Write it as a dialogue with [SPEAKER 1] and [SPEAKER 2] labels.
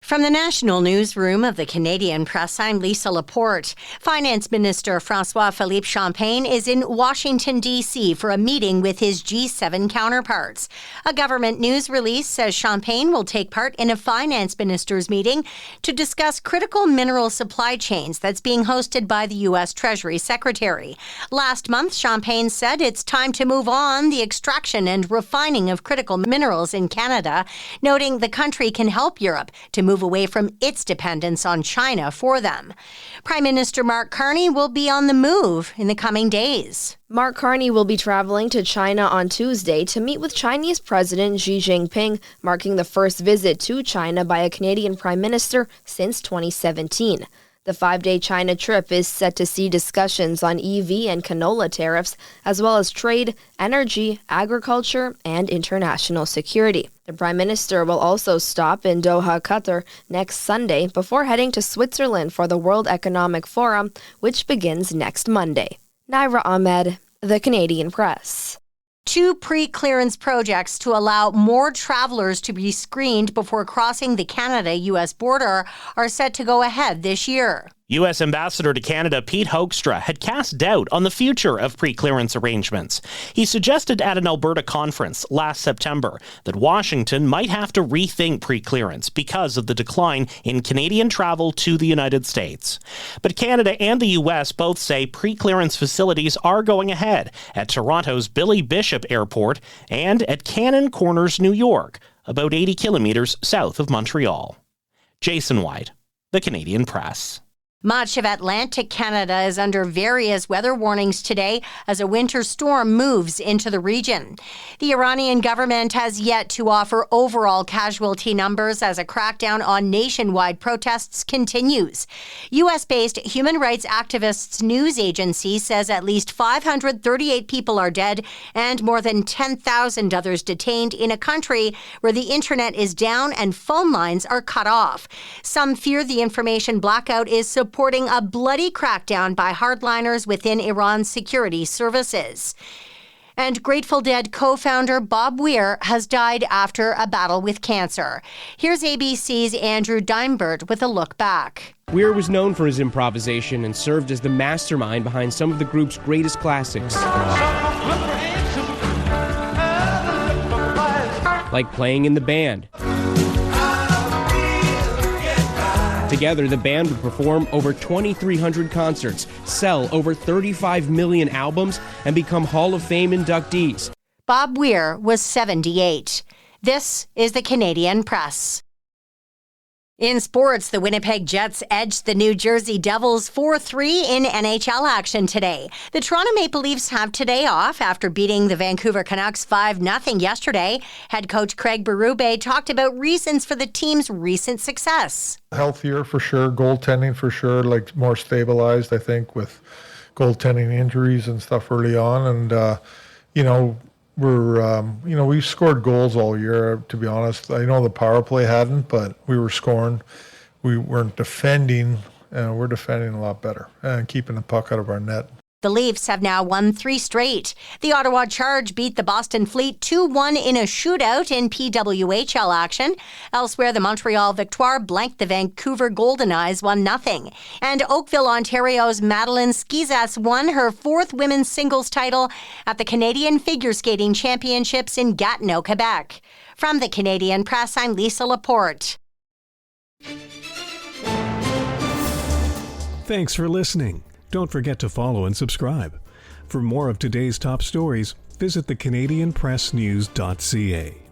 [SPEAKER 1] From the National Newsroom of the Canadian Press, I'm Lisa Laporte. Finance Minister François-Philippe Champagne is in Washington, D.C. for a meeting with his G7 counterparts. A government news release says Champagne will take part in a finance ministers meeting to discuss critical mineral supply chains that's being hosted by the U.S. Treasury Secretary. Last month, Champagne said it's time to move on the extraction and refining of critical minerals in Canada, noting the country can help Europe to move away from its dependence on China for them. Prime Minister Mark Carney will be on the move in the coming days.
[SPEAKER 2] Mark Carney will be traveling to China on Tuesday to meet with Chinese President Xi Jinping, marking the first visit to China by a Canadian Prime Minister since 2017. The 5-day China trip is set to see discussions on EV and canola tariffs, as well as trade, energy, agriculture, and international security. The Prime Minister will also stop in Doha, Qatar, next Sunday before heading to Switzerland for the World Economic Forum, which begins next Monday. Naira Ahmed, The Canadian Press.
[SPEAKER 1] 2 pre-clearance projects to allow more travelers to be screened before crossing the Canada-U.S. border are set to go ahead this year.
[SPEAKER 3] U.S. Ambassador to Canada Pete Hoekstra had cast doubt on the future of pre-clearance arrangements. He suggested at an Alberta conference last September that Washington might have to rethink pre-clearance because of the decline in Canadian travel to the United States. But Canada and the U.S. both say pre-clearance facilities are going ahead at Toronto's Billy Bishop Airport and at Cannon Corners, New York, about 80 kilometers south of Montreal. Jason White, The Canadian Press.
[SPEAKER 1] Much of Atlantic Canada is under various weather warnings today as a winter storm moves into the region. The Iranian government has yet to offer overall casualty numbers as a crackdown on nationwide protests continues. U.S.-based human rights activists news agency says at least 538 people are dead and more than 10,000 others detained in a country where the internet is down and phone lines are cut off. Some fear the information blackout is supporting a bloody crackdown by hardliners within Iran's security services. And Grateful Dead co-founder Bob Weir has died after a battle with cancer. Here's ABC's Andrew Dimebert with a look back.
[SPEAKER 4] Weir was known for his improvisation and served as the mastermind behind some of the group's greatest classics, like Playing in the Band. Together, the band would perform over 2,300 concerts, sell over 35 million albums, and become Hall of Fame inductees.
[SPEAKER 1] Bob Weir was 78. This is the Canadian Press. In sports, the Winnipeg Jets edged the New Jersey Devils 4-3 in NHL action today. The Toronto Maple Leafs have today off after beating the Vancouver Canucks 5-0 yesterday. Head coach Craig Berube talked about reasons for the team's recent success.
[SPEAKER 5] Healthier for sure, goaltending for sure, like more stabilized, I think, with goaltending injuries and stuff early on. And, we've scored goals all year, to be honest. I know the power play hadn't, but we were scoring. We weren't defending, and we're defending a lot better and keeping the puck out of our net.
[SPEAKER 1] The Leafs have now won 3 straight. The Ottawa Charge beat the Boston Fleet 2-1 in a shootout in PWHL action. Elsewhere, the Montreal Victoire blanked the Vancouver Golden Eyes 1-0. And Oakville, Ontario's Madeline Skizas won her 4th women's singles title at the Canadian Figure Skating Championships in Gatineau, Quebec. From the Canadian Press, I'm Lisa Laporte.
[SPEAKER 6] Thanks for listening. Don't forget to follow and subscribe. For more of today's top stories, visit thecanadianpressnews.ca.